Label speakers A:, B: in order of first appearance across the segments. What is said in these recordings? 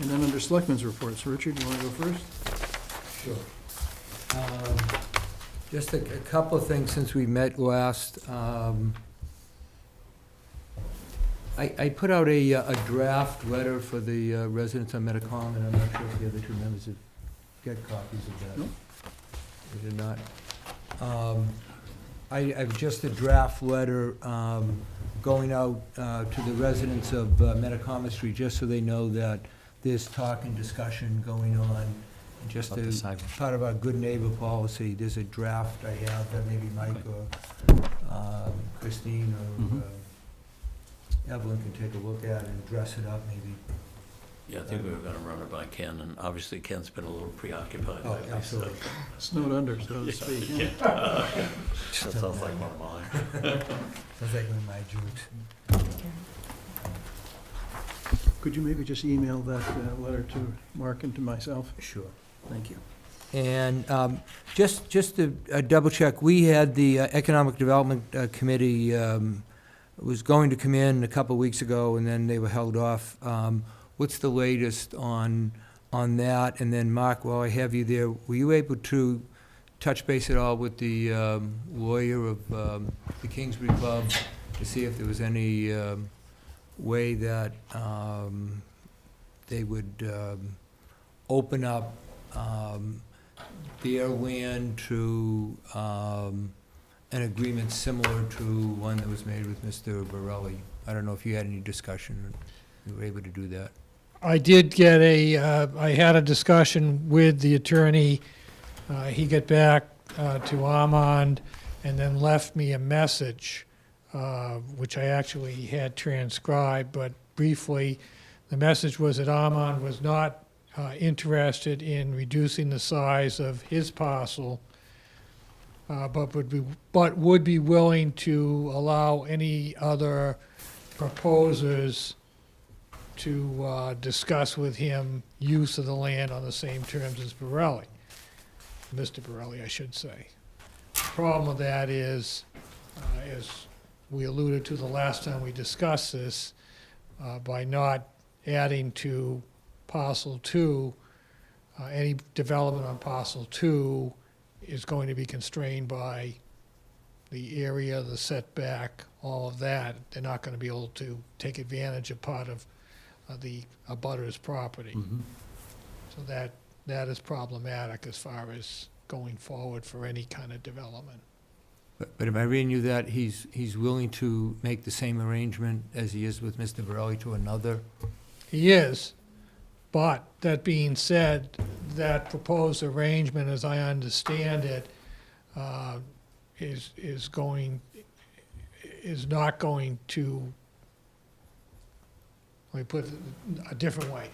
A: And then under Selectmen's reports, Richard, you want to go first?
B: Sure. Just a couple of things since we met last. I put out a draft letter for the residents on Metacom, and I'm not sure if the other two members have got copies of that.
A: No.
B: They did not. I've just a draft letter going out to the residents of Metacom Street, just so they know that there's talk and discussion going on. Just
C: About the
B: as
C: sidewalk.
B: part of our good neighbor policy, there's a draft I have that maybe Mike or Christine or
C: Mhm.
B: Evelyn can take a look at and dress it up maybe.
D: Yeah, I think we were gonna run it by Ken, and obviously Ken's been a little preoccupied
B: Oh,
D: lately, so.
B: absolutely.
A: Snowed under, so to speak. yeah.
D: That sounds like one of mine.
B: Sounds like one of my jokes.
A: Could you maybe just email that letter to Mark and to myself?
B: Sure.
A: Thank you.
B: And just to double check, we had the Economic Development Committee was going to come in a couple of weeks ago, and then they were held off. What's the latest on that? And then, Mark, while I have you there, were you able to touch base at all with the lawyer of the Kingsbury Club to see if there was any way that they would open up their land to an agreement similar to one that was made with Mr. Borelli? I don't know if you had any discussion, you were able to do that.
E: I did get I had a discussion with the attorney. He got back to Armand and then left me a message, which I actually had transcribed, but briefly, the message was that Armand was not interested in reducing the size of his parcel, but would be willing to allow any other proposers to discuss with him use of the land on the same terms as Borelli, Mr. Borelli, I should say. The problem with that is, as we alluded to the last time we discussed this, by not adding to parcel 2, any development on parcel 2 is going to be constrained by the area, the setback, all of that. They're not going to be able to take advantage of part of the abutter's property. So that is problematic as far as going forward for any kind of development.
B: But am I reading you that he's willing to make the same arrangement as he is with Mr. Borelli to another?
E: He is, but that being said, that proposed arrangement, as I understand it, is not going to, let me put it a different way.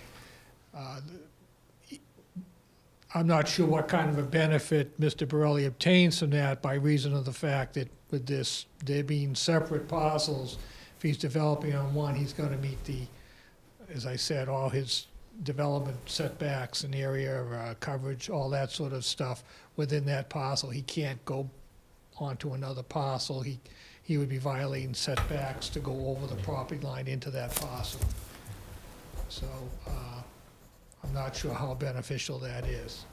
E: I'm not sure what kind of a benefit Mr. Borelli obtains from that by reason of the fact that with this, there being separate parcels, if he's developing on one, he's going to meet the, as I said, all his development setbacks and area coverage, all that sort of stuff within that parcel. He can't go onto another parcel. He would be violating setbacks to go over the property line into that parcel. So I'm not sure how beneficial that is.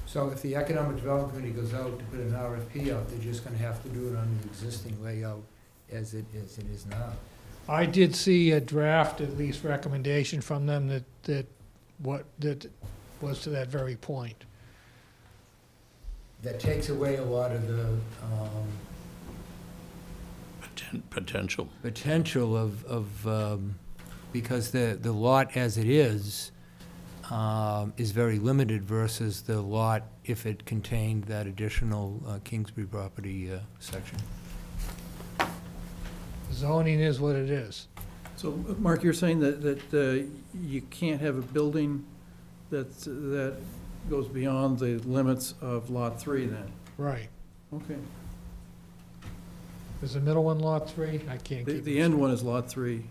B: So if the Economic Development Committee goes out to put an RFP out, they're just gonna have to do it on the existing layout as it is now?
E: I did see a draft, at least recommendation from them that was to that very point.
B: That takes away a lot of the
D: Potential.
B: potential of because the lot as it is very limited versus the lot if it contained that additional Kingsbury property section.
E: Zoning is what it is.
A: So, Mark, you're saying that you can't have a building that goes beyond the limits of Lot 3 then?
E: Right.
A: Okay.
E: Is the middle one lot 3? I can't
A: The
E: keep
A: the
E: it.
A: end one is Lot 3.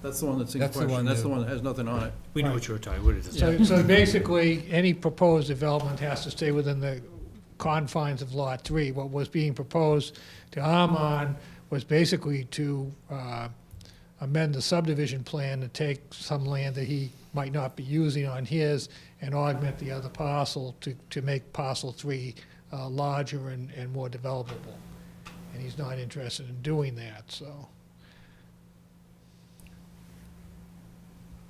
A: That's the one that's in
B: That's the
A: question.
B: one
A: That's
B: that-
A: the one that has nothing on it.
C: We know what you were talking, what it is.
E: So basically, any proposed development has to stay within the confines of Lot 3. What was being proposed to Armand was basically to amend the subdivision plan to take some land that he might not be using on his and augment the other parcel to make parcel 3 larger and more developable. And he's not interested in doing that, so.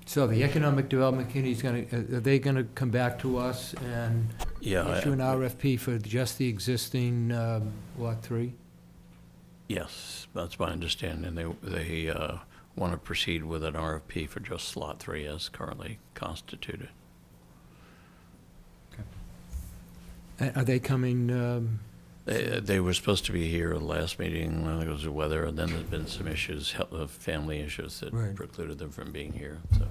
B: So the Economic Development Committee's gonna, are they gonna come back to us and
D: Yeah,
B: issue an RFP for just the existing Lot 3?
D: yes, that's my understanding. They want to proceed with an RFP for just Lot 3 as currently constituted.
B: Are they coming,
D: They were supposed to be here at the last meeting, I think it was the weather, and then there's been some issues, family issues that
B: Right.
D: precluded them from being here. So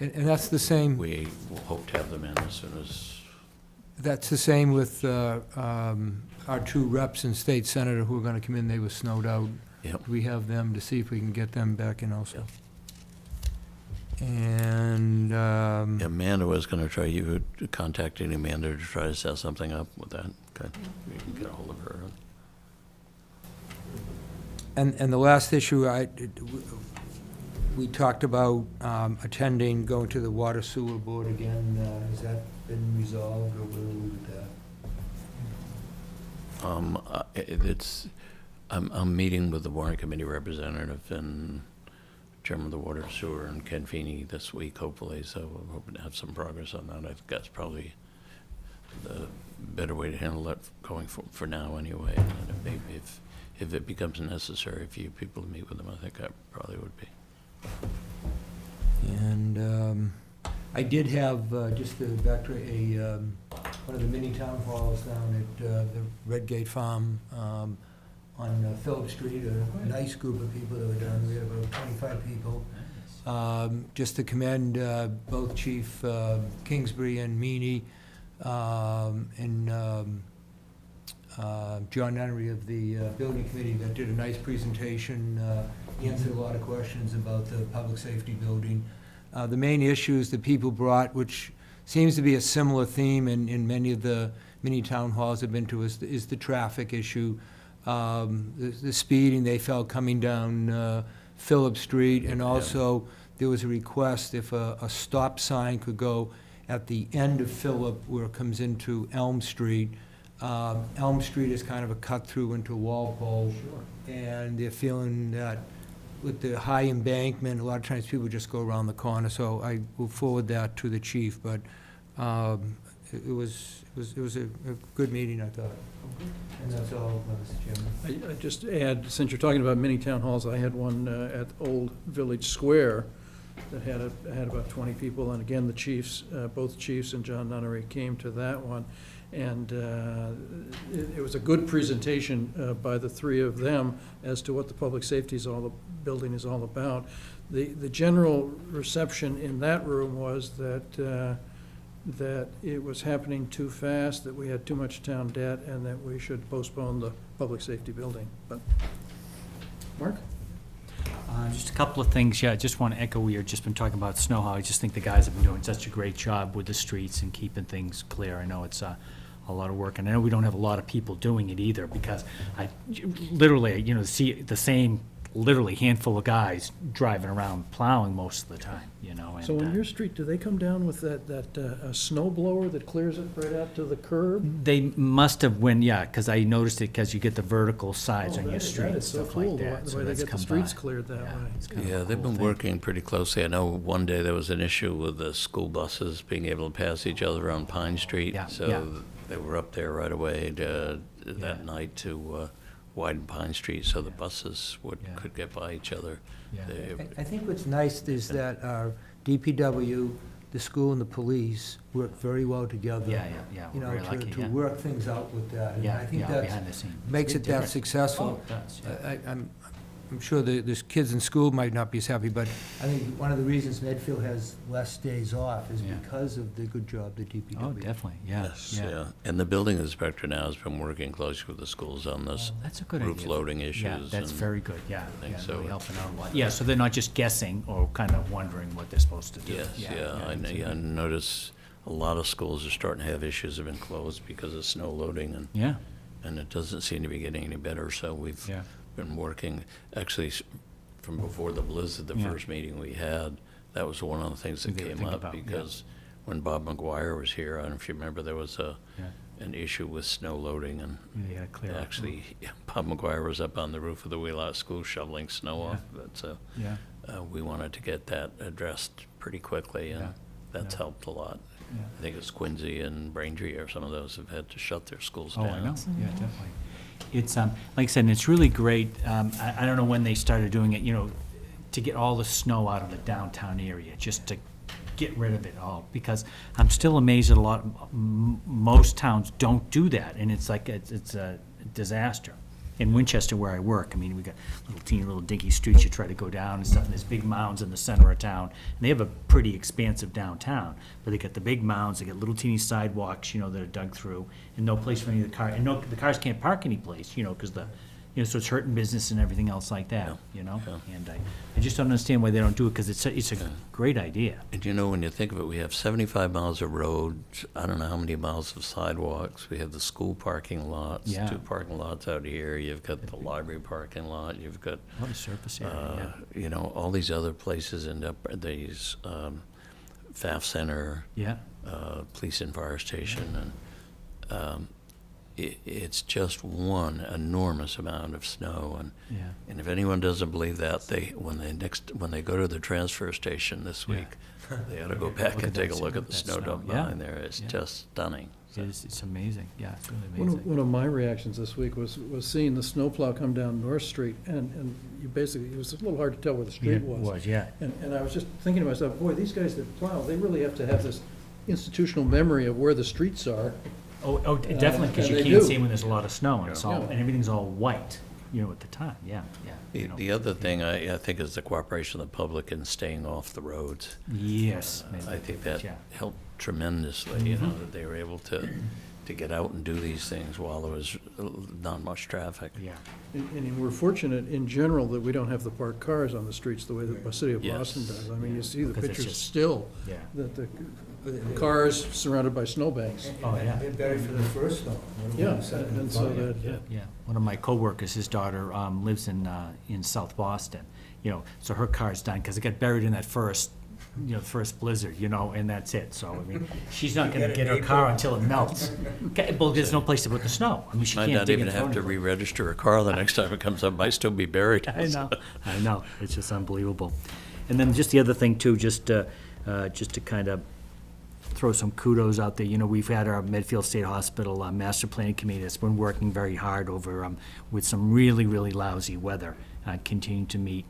B: and that's the same,
D: we will hope to have them in as soon as,
B: that's the same with our 2 reps and state senator who are gonna come in, they were snowed out.
D: yep.
B: We have them to see if we can get them back in also. And,
D: Amanda was going to try, you contacting Amanda to try to set something up with that. Okay, we can get a hold of her.
B: and the last issue, we talked about attending, going to the Water Sewer Board again. Has that been resolved, or where are we with that?
D: I'm meeting with the warrant committee representative and chairman of the water sewer and Ken Feeney this week, hopefully, so we're hoping to have some progress on that. I think that's probably the better way to handle that going for now anyway. And maybe if it becomes necessary for you people to meet with them, I think that probably would be.
B: And I did have, just to back to one of the mini town halls down at the Redgate Farm on Phillip Street, a nice group of people that were down. We had about 25 people. Just to commend both Chief Kingsbury and Meany and John Nunnery of the Building Committee that did a nice presentation, answered a lot of questions about the public safety building. The main issues that people brought, which seems to be a similar theme in many of the mini town halls I've been to, is the traffic issue. The speeding they felt coming down Phillip Street, and also there was a request if a stop sign could go at the end of Phillip where it comes into Elm Street. Elm Street is kind of a cut through into Walpole, and they're feeling that with the high embankment, a lot of times people just go around the corner, so I will forward that to the chief, but it was a good meeting, I thought. And that's all, Mr. Chairman.
A: I just add, since you're talking about mini town halls, I had one at Old Village Square that had about 20 people, and again, the chiefs, both chiefs and John Nunnery came to that one. And it was a good presentation by the 3 of them as to what the public safety building is all about. The general reception in that room was that it was happening too fast, that we had too much town debt, and that we should postpone the public safety building. But, Mark?
C: Just a couple of things, yeah, I just want to echo, we have just been talking about snow, how I just think the guys have been doing such a great job with the streets and keeping things clear. I know it's a lot of work, and I know we don't have a lot of people doing it either, because I literally, see the same, literally handful of guys driving around plowing most of the time, and.
A: So on your street, do they come down with that snow blower that clears it right out to the curb?
C: They must have because I noticed it, because you get the vertical sides on your street
A: That
C: and
A: is so
C: stuff
A: cool,
C: like that.
A: the
C: so
A: way they
C: that's
A: get the
C: come
A: streets
C: by.
A: cleared that
C: Yeah,
A: way.
C: it's kind of a
D: Yeah, they've
C: cool
D: been
C: thing.
D: working pretty closely. I know one day there was an issue with the school buses being able to pass each other on Pine Street.
C: Yeah, yeah.
D: So they were up there right away
C: Yeah.
D: that night to widen Pine Street so the buses
C: Yeah.
D: could get by each other.
C: Yeah.
B: I think what's nice is that our DPW, the school, and the police work very well together.
C: Yeah,
B: You
C: we're
B: know,
C: very lucky,
B: to
C: yeah.
B: work things out with that. And I think
C: Yeah,
B: that
C: behind the scenes.
B: makes it that
C: Different.
B: successful.
C: Oh, it does, yeah.
B: I'm sure the kids in school might not be as happy, but I think one of the reasons Medfield has less days off is
C: Yeah.
B: because of the good job the DPW.
C: Oh, definitely, yeah,
D: Yes,
C: yeah.
D: yeah. And the building inspector now has been working closely with the schools on this
C: That's a good idea.
D: roof loading issues.
C: Yeah, that's
D: and-
C: very good, yeah.
D: think
C: Yeah,
D: so.
C: really helping out a lot. Yeah, so they're not just guessing or kind of wondering what they're supposed to do.
D: Yes, I
C: it's a-
D: notice a lot of schools are starting to have issues have been closed because of snow loading,
C: Yeah,
D: and it doesn't seem to be getting any better, so we've
C: yeah,
D: been working. Actually, from before the blizzard, the
C: Yeah.
D: first meeting we had, that was one of the things that
C: They were
D: came
C: thinking
D: up,
C: about, yeah.
D: because when Bob McGuire was here, I don't know if you remember, there was
C: Yeah.
D: an issue with snow loading, and
C: You gotta clear up.
D: actually, Bob McGuire was up on the roof of the Wheelout School shoveling snow
C: Yeah.
D: off, but, so,
C: Yeah,
D: we wanted to get that addressed pretty quickly,
C: Yeah.
D: and that's
C: Yeah.
D: helped a lot.
C: yeah.
D: I think it's Quincy and Braintree, or some of those have had to shut their schools
C: Oh,
D: down.
C: I know, yeah, definitely. It's, like I said, it's really great, I don't know when they started doing it, to get all the snow out of the downtown area, just to get rid of it all, because I'm still amazed that most towns don't do that, and it's like, it's a disaster. In Winchester, where I work, I mean, we got teeny little dinky streets you try to go down and stuff, and there's big mounds in the center of town, and they have a pretty expansive downtown, but they got the big mounds, they got little teeny sidewalks, that are dug through, and no place for any of the cars, and the cars can't park any place, because so it's hurting business and everything else like that,
D: Yeah.
C: And I just don't understand why they don't do it, because it's a great idea.
D: And when you think of it, we have 75 miles of roads, I don't know how many miles of sidewalks, we have the school parking lots,
C: Yeah.
D: 2 parking lots out here, you've got the library parking lot, you've got,
C: A lot of surface area,
D: all these other places end up, these FAF Center,
C: yeah.
D: police and fire station, and it's just one enormous amount of snow,
C: Yeah.
D: and if anyone doesn't believe that, when they go to the transfer station this
C: Yeah.
D: week, they ought to go back
C: Look
D: and
C: at
D: take a
C: that
D: look
C: snow-
D: at the
C: that
D: snow
C: snow.
D: dump
C: Yeah.
D: behind there. It's
C: Yeah.
D: just stunning.
C: It's amazing, yeah, it's really
A: One
C: amazing.
A: of my reactions this week was seeing the snowplow come down North Street, and you basically, it was a little hard to tell where the street was.
C: Yeah.
A: And I was just thinking to myself, boy, these guys that plow, they really have to have this institutional memory of where the streets are.
C: Oh, definitely, because
A: and
C: you
A: they
C: can't
A: do.
C: see when there's a lot of snow, and it's all,
A: Yeah.
C: and everything's all white, at the time, yeah.
D: The other thing I think is the cooperation of the public in staying off the roads.
C: Yes.
D: I think that
C: Yeah.
D: helped tremendously, that they were able to get out and do these things while there was not much traffic.
C: Yeah,
A: And we're fortunate in general that we don't have the parked cars on the streets the way that the city of
D: Yes.
A: Boston does. I mean, you see the
C: Because it's
A: pictures
C: just-
A: still,
C: yeah.
A: that the cars surrounded by snowbanks.
C: Oh, yeah.
B: They're better for the first snow.
A: Yeah, and so that,
C: Yeah, one of my coworkers, his daughter lives in South Boston, so her car's done, because it got buried in that first blizzard, and that's it. So, I mean, she's not gonna get her car until it melts. Okay, well, there's no place to put the snow. I mean, she
D: Might
C: can't
D: not
C: dig
D: even
C: and
D: have
C: throw
D: to
C: anything.
D: re-register a car the next time it comes up, might still be buried.
C: I know, it's just unbelievable. And then just the other thing too, just to kind of throw some kudos out there, we've had our Medfield State Hospital Master Planning Committee that's been working very hard over, with some really, really lousy weather, continuing to meet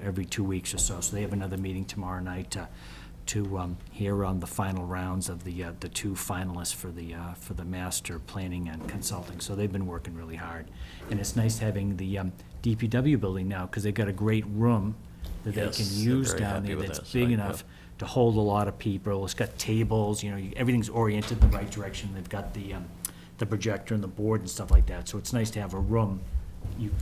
C: every 2 weeks or so. So they have another meeting tomorrow night to hear on the final rounds of the 2 finalists for the master planning and consulting. So they've been working really hard. And it's nice having the DPW building now, because they've got a great room that they
D: Yes,
C: can
D: they're
C: use
D: very
C: down
D: happy
C: there
D: with
C: that's
D: that
C: big
D: site,
C: enough to hold a lot of people. It's got tables, everything's oriented in the right direction. They've got the projector and the board and stuff like that. So it's nice to have a room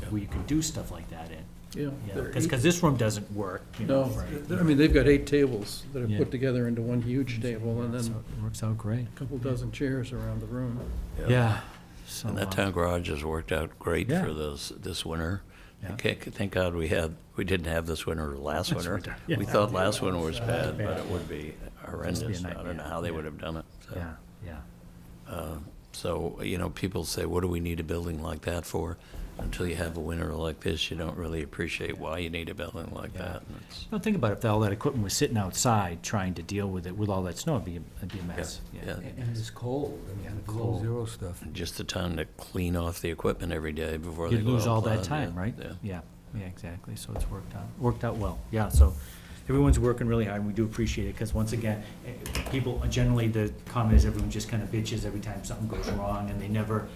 C: where you can do stuff like that in.
A: yeah.
C: Because this room doesn't work,
A: No,
C: for-
A: I mean, they've got 8 tables that are
C: Yeah.
A: put together into one huge table, and
C: So
A: then
C: it works out great.
A: a couple dozen chairs around the room.
C: Yeah. So,
D: And that town garage has worked out great
C: Yeah.
D: for this winter.
C: Yeah.
D: Thank God we didn't have this winter last winter.
C: winter, yeah.
D: We thought last winter was bad, but it would be horrendous. I don't
C: nightmare,
D: know how they
C: yeah.
D: would have done it. So,
C: yeah.
D: So, people say, what do we need a building like that for? Until you have a winter like this, you don't really appreciate why you need a building like
C: Yeah.
D: that. And it's-
C: Well, think about it, if all that equipment was sitting outside trying to deal with it, with all that snow, it'd be a mess.
D: Yeah.
B: And it's cold,
C: Yeah,
B: the
C: cold.
B: below zero stuff.
D: And just the time to clean off the equipment every day before they
C: You'd
D: go
C: lose
D: out
C: all that
D: plowed,
C: time,
D: yeah,
C: right?
D: Yeah.
C: Yeah, exactly, so it's worked out well, yeah, so everyone's working really hard, and we do appreciate it, because once again, people, generally, the comment is everyone just kind of bitches every time something goes wrong, and they never,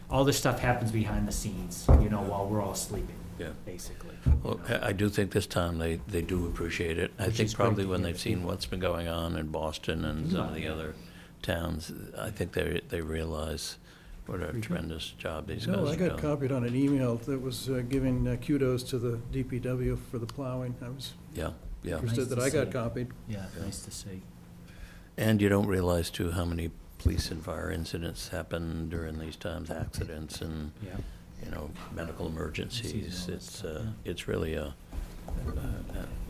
C: all this stuff happens behind the scenes, while we're all sleeping,
D: Yeah.
C: basically.
D: Well, I do think this time they do appreciate it. I
C: Which
D: think
C: is great
D: probably
C: to
D: when
C: hear.
D: they've seen what's been going on in Boston and some of the other towns, I think they realize what a tremendous job these guys
A: No, I
D: have
A: got
D: done.
A: copied on an email that was giving kudos to the DPW for the plowing. I was
D: Yeah, yeah.
A: interested that
C: to
A: I got
C: see.
A: copied.
C: Yeah, nice to see.
D: And you don't realize too how many police and fire incidents happen during these times, accidents, and
C: Yeah,
D: medical emergencies.
C: Seasonal stuff,
D: It's really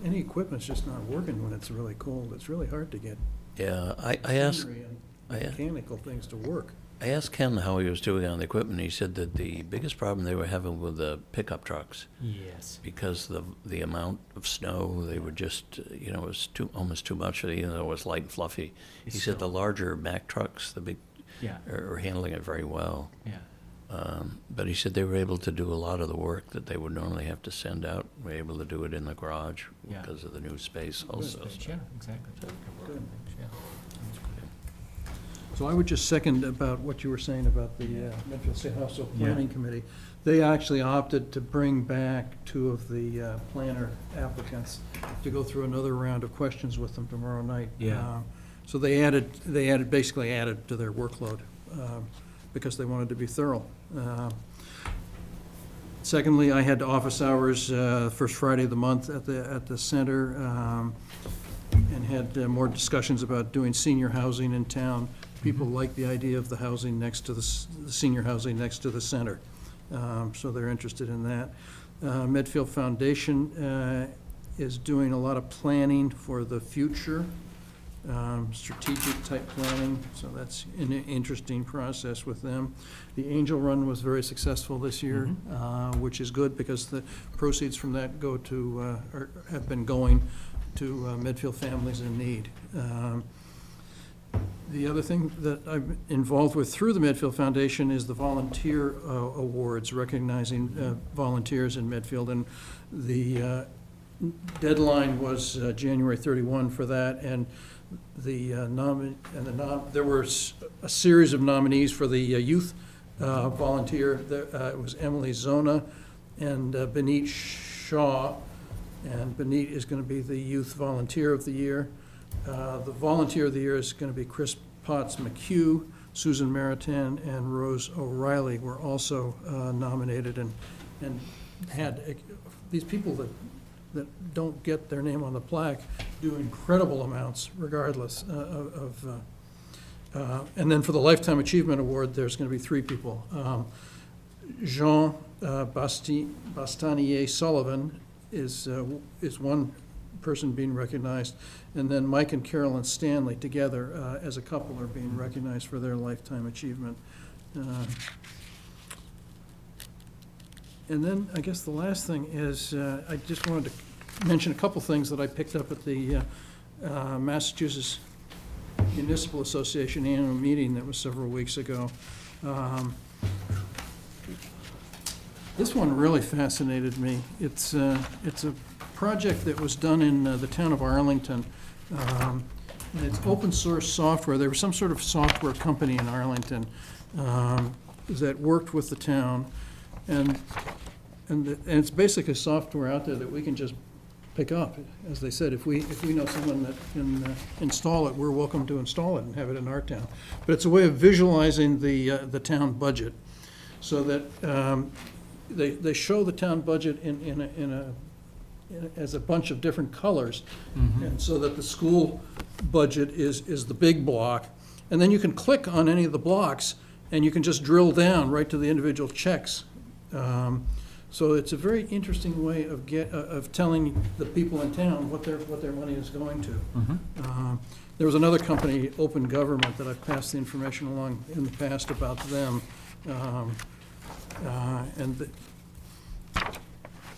A: Any equipment's just not working when it's really cold. It's really hard to get
D: I asked,
A: machinery and
D: I a-
A: mechanical things to work.
D: I asked Ken how he was doing on the equipment. He said that the biggest problem they were having with the pickup trucks,
C: Yes.
D: because the amount of snow, they were just, it was almost too much, even though it was light and fluffy. He
C: It's
D: said the
C: still-
D: larger Mack trucks, the big,
C: Yeah,
D: are handling it very well.
C: yeah.
D: But he said they were able to do a lot of the work that they would normally have to send out. Were able to do it in the garage
C: Yeah.
D: because of the new space also.
C: Yeah, exactly.
A: Good.
C: Yeah.
A: So I would just second about what you were saying about the Medfield State Hospital
C: Yeah.
A: Planning Committee. They actually opted to bring back two of the planner applicants to go through another round of questions with them tomorrow night.
C: Yeah.
A: So basically added to their workload because they wanted to be thorough. Secondly, I had office hours first Friday of the month at the center, and had more discussions about doing senior housing in town. People like the idea of the housing next to the senior housing next to the center, so they're interested in that. Medfield Foundation is doing a lot of planning for the future, strategic type planning, so that's an interesting process with them. The Angel Run was very successful this year, which is good because the proceeds from that go to, or have been going to Medfield families in need. The other thing that I'm involved with through the Medfield Foundation is the volunteer awards, recognizing volunteers in Medfield. And the deadline was January 31 for that, and there were a series of nominees for the youth volunteer. It was Emily Zona and Benit Shaw, and Benit is going to be the youth volunteer of the year. The volunteer of the year is going to be Chris Potts McHugh, Susan Maritain, and Rose O'Reilly were also nominated, and had these people that don't get their name on the plaque do incredible amounts regardless of and then for the Lifetime Achievement Award, there's going to be three people. Jean Bastanier Sullivan is one person being recognized, and then Mike and Carolyn Stanley together as a couple are being recognized for their lifetime achievement. And then I guess the last thing is I just wanted to mention a couple things that I picked up at the Massachusetts Municipal Association annual meeting that was several weeks ago. This one really fascinated me. It's a project that was done in the town of Arlington. And it's open source software. There was some sort of software company in Arlington that worked with the town. And it's basically software out there that we can just pick up. As they said, if we know someone that can install it, we're welcome to install it and have it in our town. But it's a way of visualizing the town budget, so that they show the town budget as a bunch of different colors, and so that the school budget is the big block, and then you can click on any of the blocks and you can just drill down right to the individual checks. So it's a very interesting way of telling the people in town what their money is going to. There was another company, Open Government, that I've passed the information along in the past about them. I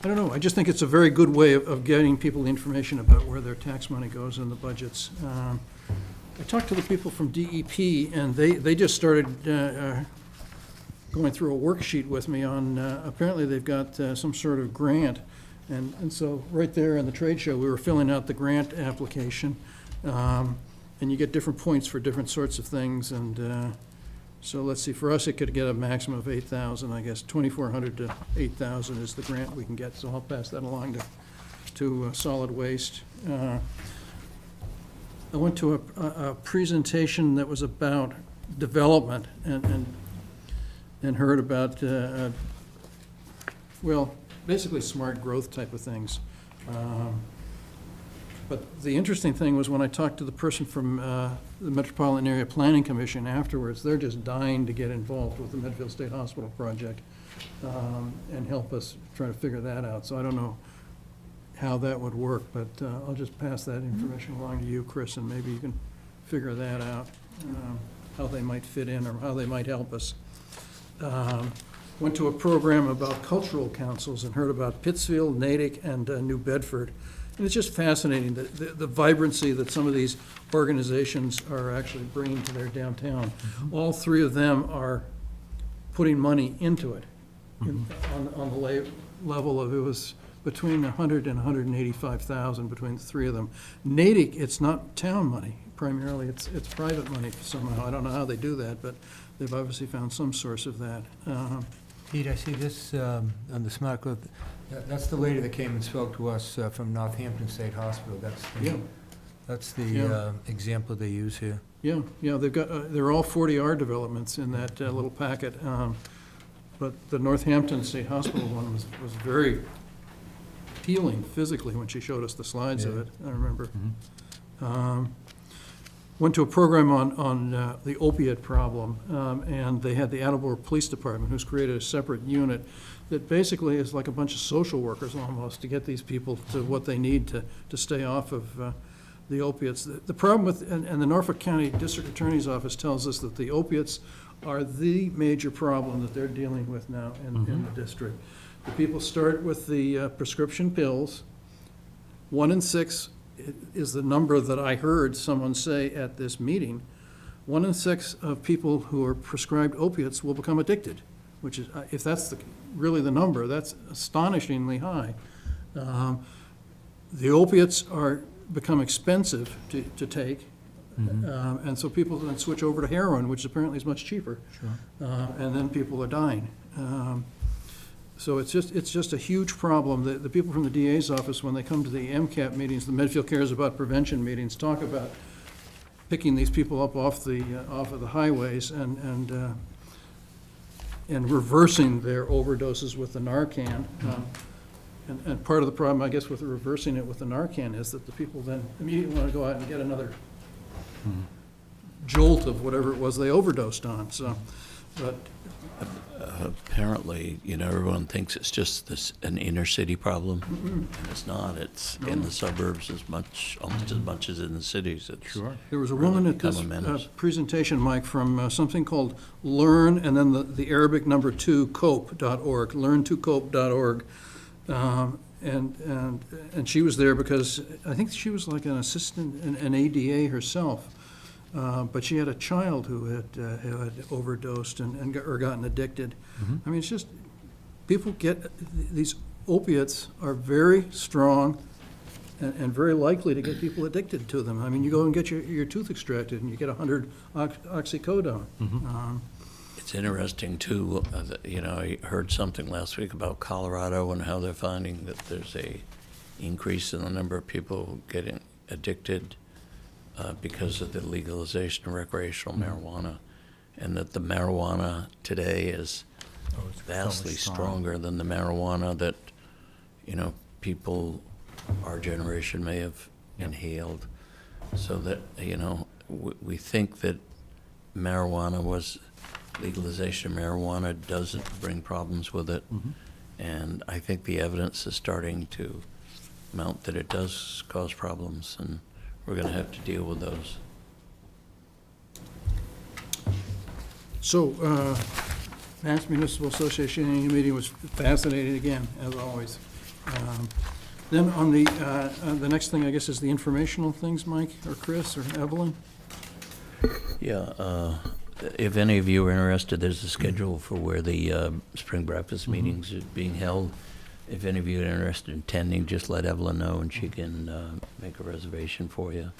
A: don't know, I just think it's a very good way of getting people the information about where their tax money goes in the budgets. I talked to the people from DEP, and they just started going through a worksheet with me on, apparently they've got some sort of grant. And so right there in the trade show, we were filling out the grant application. And you get different points for different sorts of things. And so let's see, for us, it could get a maximum of 8,000, I guess. 2,400 to 8,000 is the grant we can get. So I'll pass that along to solid waste. I went to a presentation that was about development and heard about, well, basically smart growth type of things. But the interesting thing was when I talked to the person from the Metropolitan Area Planning Commission afterwards, they're just dying to get involved with the Medfield State Hospital project. and help us try to figure that out. So I don't know how that would work, but I'll just pass that information along to you, Chris, and maybe you can figure that out, how they might fit in or how they might help us. Went to a program about cultural councils and heard about Pittsfield, Natick, and New Bedford. And it's just fascinating, the vibrancy that some of these organizations are actually bringing to their downtown. All three of them are putting money into it. On the level of, it was between 100 and 185,000 between the three of them. Natick, it's not town money, primarily, it's private money somehow. I don't know how they do that, but they've obviously found some source of that.
B: Pete, I see this on the smart growth. That's the lady that came and spoke to us from Northampton State Hospital. That's the
A: Yeah.
B: example they use here.
A: Yeah, they've got, they're all 40R developments in that little packet. But the Northampton State Hospital one was very appealing physically when she showed us the slides of
B: Yeah.
A: it, I remember. Went to a program on the opiate problem, and they had the Attleboro Police Department, who's created a separate unit that basically is like a bunch of social workers almost, to get these people to what they need to stay off of the opiates. The problem with, and the Norfolk County District Attorney's Office tells us that the opiates are the major problem that they're dealing with now in the district. The people start with the prescription pills. 1 in 6 is the number that I heard someone say at this meeting. 1 in 6 of people who are prescribed opiates will become addicted, which is, if that's really the number, that's astonishingly high. The opiates become expensive to take, and so people then switch over to heroin, which apparently is much cheaper.
B: Sure.
A: And then people are dying. So it's just a huge problem. The people from the DA's office, when they come to the MCAP meetings, the Medfield Cares About Prevention meetings, talk about picking these people up off of the highways and reversing their overdoses with the Narcan. And part of the problem, I guess, with reversing it with the Narcan is that the people then immediately want to go out and get another jolt of whatever it was they overdosed on, so, but,
D: Apparently, everyone thinks it's just an inner city problem, and it's not. It's in the suburbs almost as much as in the cities. It's
A: there was a woman at this
D: become a menace.
A: presentation, Mike, from something called Learn, and then the Arabic number 2, cope.org, learn2cope.org. And she was there because I think she was like an assistant, an ADA herself. But she had a child who had overdosed or gotten addicted. I mean, it's just, people get, these opiates are very strong and very likely to get people addicted to them. I mean, you go and get your tooth extracted and you get 100 oxycodone.
D: It's interesting, too, I heard something last week about Colorado and how they're finding that there's a increase in the number of people getting addicted because of the legalization of recreational marijuana, and that the marijuana today is vastly stronger than the marijuana that, people our generation may have inhaled. So that, we think that legalization of marijuana doesn't bring problems with it. And I think the evidence is starting to mount that it does cause problems, and we're going to have to deal with those.
A: So, Mass Municipal Association annual meeting was fascinating again, as always. Then on the next thing, I guess, is the informational things, Mike, or Chris, or Evelyn?
D: Yeah, if any of you are interested, there's a schedule for where the spring breakfast meetings are being held. If any of you are interested in attending, just let Evelyn know and she can make a reservation for you.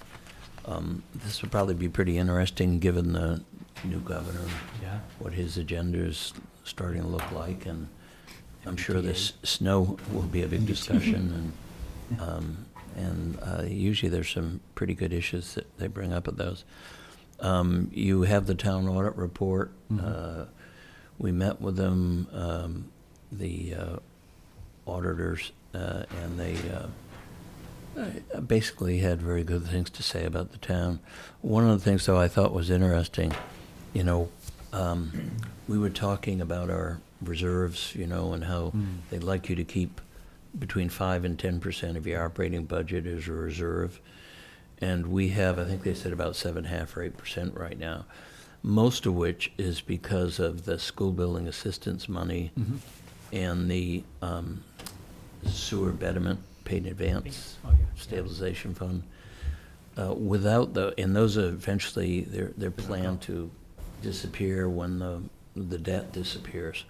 D: This will probably be pretty interesting, given the new governor, what his agenda is starting to look like, and I'm sure this snow will be a big discussion, and usually there's some pretty good issues that they bring up at those. You have the town audit report. We met with them, the auditors, and they basically had very good things to say about the town. One of the things, though, I thought was interesting, we were talking about our reserves, you know, and how they'd like you to keep between 5 and 10% of your operating budget as a reserve. And we have, I think they said about 7.5 or 8% right now, most of which is because of the school building assistance money and the sewer betterment paid in advance
C: Oh, yeah.
D: stabilization fund. Without and those are eventually, they're planned to disappear when the debt disappears.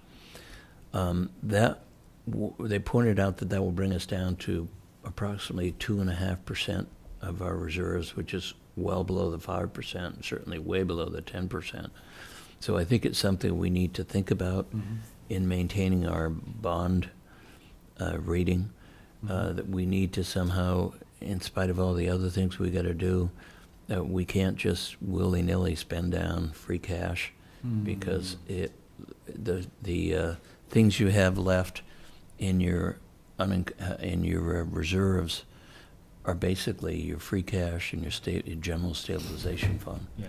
D: They pointed out that will bring us down to approximately 2.5% of our reserves, which is well below the 5%, and certainly way below the 10%. So I think it's something we need to think about in maintaining our bond rating, that we need to somehow, in spite of all the other things we got to do, we can't just willy-nilly spend down free cash, because the things you have left in your reserves are basically your free cash and your general stabilization fund.
C: Yeah.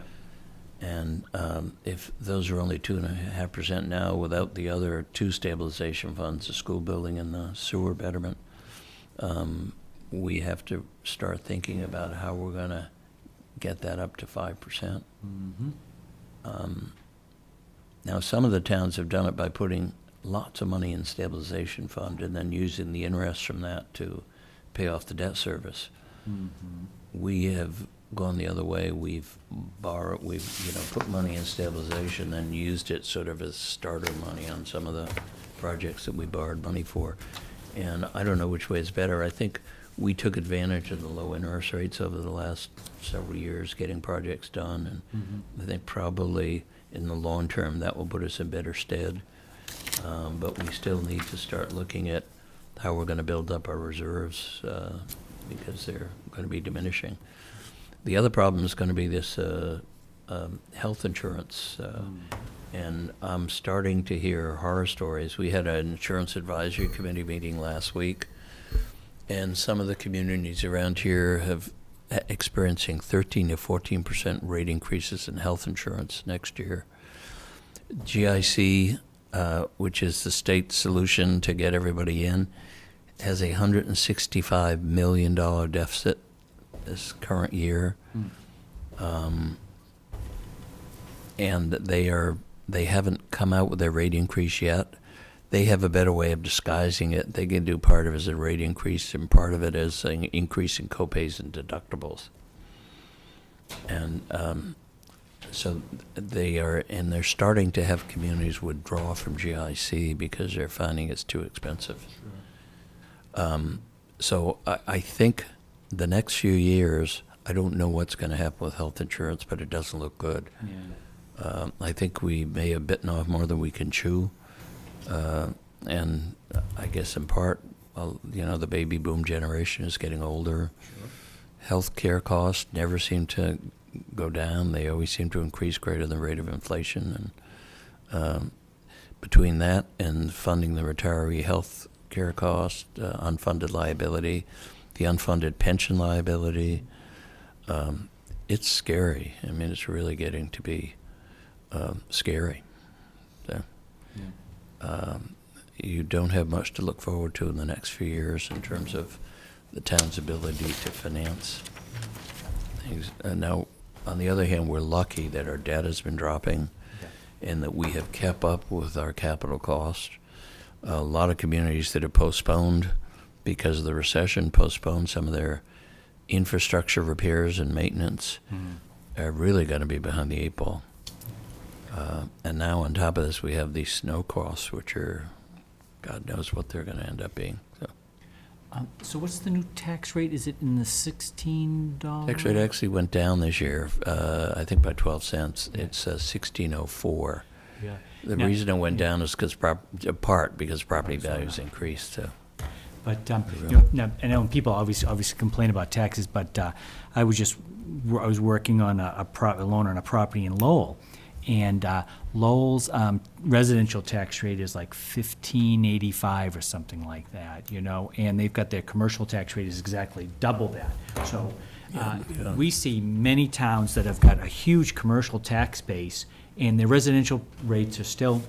D: And if those are only 2.5% now, without the other two stabilization funds, the school building and the sewer betterment, we have to start thinking about how we're going to get that up to 5%. Now, some of the towns have done it by putting lots of money in stabilization fund and then using the interest from that to pay off the debt service. We have gone the other way. We've put money in stabilization and used it sort of as starter money on some of the projects that we borrowed money for. And I don't know which way is better. I think we took advantage of the low interest rates over the last several years, getting projects done, and I think probably in the long term that will put us in better stead. But we still need to start looking at how we're going to build up our reserves, because they're going to be diminishing. The other problem is going to be this health insurance, and I'm starting to hear horror stories. We had an insurance advisory committee meeting last week, and some of the communities around here have experiencing 13 to 14% rate increases in health insurance next year. GIC, which is the state solution to get everybody in, has a $165 million deficit this current year, and they haven't come out with their rate increase yet. They have a better way of disguising it. They can do part of it as a rate increase and part of it as an increase in copays and deductibles. And so they're starting to have communities withdraw from GIC because they're finding it's too expensive. So I think the next few years, I don't know what's going to happen with health insurance, but it doesn't look good.
C: Yeah.
D: I think we may have bitten off more than we can chew. And I guess in part, the baby boom generation is getting older. Health care costs never seem to go down. They always seem to increase greater than the rate of inflation. And between that and funding the retiree health care cost, unfunded liability, the unfunded pension liability, it's scary. I mean, it's really getting to be scary. So, you don't have much to look forward to in the next few years in terms of the town's ability to finance things. Now, on the other hand, we're lucky that our debt has been dropping and that we have kept up with our capital cost. A lot of communities that have postponed, because of the recession, postponed some of their infrastructure repairs and maintenance, are really going to be behind the eight ball. And now on top of this, we have these snow costs, which are, God knows what they're going to end up being.
C: So what's the new tax rate? Is it in the $16?
D: Tax rate actually went down this year, I think by 12 cents.
C: Yeah.
D: It's 16.04.
C: Yeah.
D: The
C: Now-
D: reason it went down is because property values increased. So.
C: But, now, I know people obviously complain about taxes, but I was working on a loan on a property in Lowell, and Lowell's residential tax rate is like 1585 or something like that, and they've got their commercial tax rate is exactly double that. So we see many towns that have got a huge commercial tax base, and their residential rates are still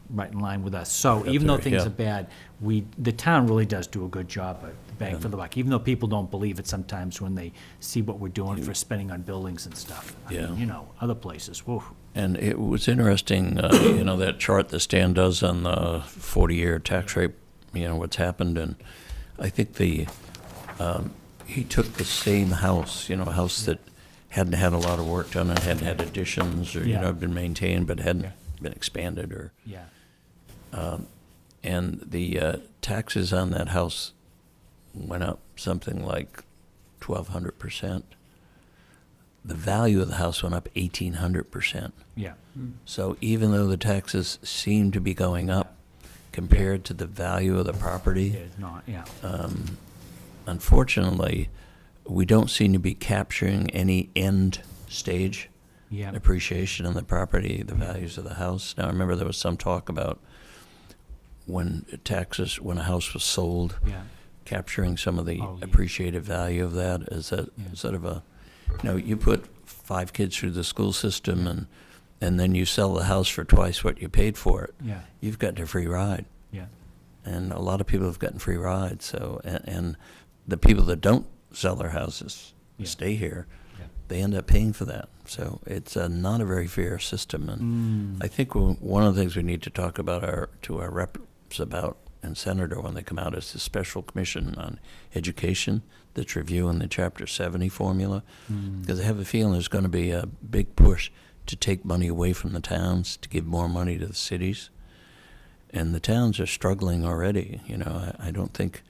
C: right in line with us. So
D: Right up
C: even though
D: there,
C: things
D: yeah.
C: are bad, the town really does do a good job at the bang for the buck, even though people don't believe it sometimes when they see what we're doing for spending on buildings and stuff. I
D: Yeah.
C: mean, other places, whoa.
D: And it was interesting, that chart that Stan does on the 40-year tax rate, what's happened, and I think he took the same house, a house that hadn't had a lot of work done and hadn't had additions or,
C: Yeah.
D: been maintained but hadn't
C: Yeah.
D: been expanded or,
C: Yeah,
D: and the taxes on that house went up something like 1,200%. The value of the house went up 1,800%.
C: yeah,
D: So even though the taxes seem to be going up compared to the value of the property,
C: it's not, yeah.
D: unfortunately, we don't seem to be capturing any end stage
C: Yeah,
D: appreciation on the property, the values of the house. Now, I remember there was some talk about when a house was sold,
C: yeah,
D: capturing some of the
C: Oh, yeah.
D: appreciated value of that as a
C: Yeah.
D: sort of a, you put 5 kids through the school system and then you sell the house for twice what you paid for it.
C: yeah,
D: You've gotten a free ride.
C: yeah,
D: And a lot of people have gotten free rides. So, and the people that don't sell their houses,
C: Yeah.
D: stay here,
C: yeah.
D: they end up paying for that. So it's not a very fair system. And
C: Mm,
D: I think one of the things we need to talk about to our reps about and Senator when they come out is the special commission on education that's reviewing the Chapter 70 formula. Because I have a feeling there's going to be a big push to take money away from the towns to give more money to the cities. And the towns are struggling already. I don't think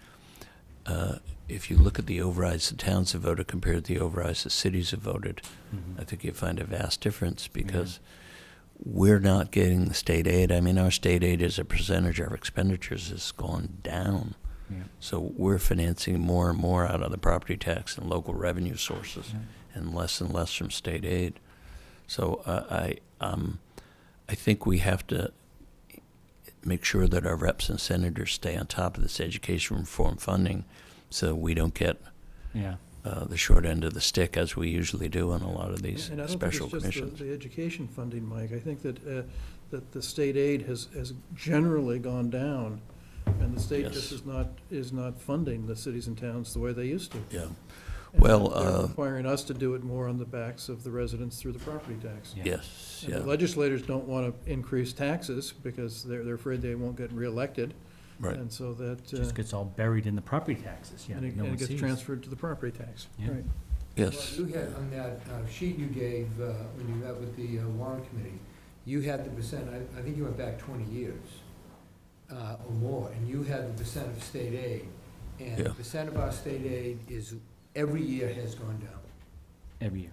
D: if you look at the overrides the towns have voted compared to the overrides the cities have voted, I think you find a vast difference because we're not getting the state aid. I mean, our state aid as a percentage of our expenditures has gone down.
C: yeah.
D: So we're financing more and more out of the property tax and local revenue sources and less from state aid. So I think we have to make sure that our reps and senators stay on top of this education reform funding so we don't get
C: Yeah,
D: the short end of the stick as we usually do on a lot of these
A: And I don't
D: special
A: think it's just
D: commissions.
A: the education funding, Mike. I think that the state aid has generally gone down, and the state just
D: Yes.
A: is not funding the cities and towns the way they used to.
D: Yeah.
A: And
D: Well,
A: they're requiring us to do it more on the backs of the residents through the property tax.
C: Yeah.
D: Yes,
A: And
D: yeah,
A: the legislators don't want to increase taxes because they're afraid they won't get reelected.
D: right.
A: And so that,
C: just gets all buried in the property taxes, yeah,
A: and it
C: no
A: and
C: one
A: it gets
C: sees.
A: transferred to the property tax.
C: Yeah.
A: Right.
D: Yes,
B: You had on that sheet you gave when you met with the warrant committee, you had the percent, I think you went back 20 years or more, and you had the percent of state aid. And the
D: Yeah.
B: percent of our state aid is, every year has gone down.
C: Every year.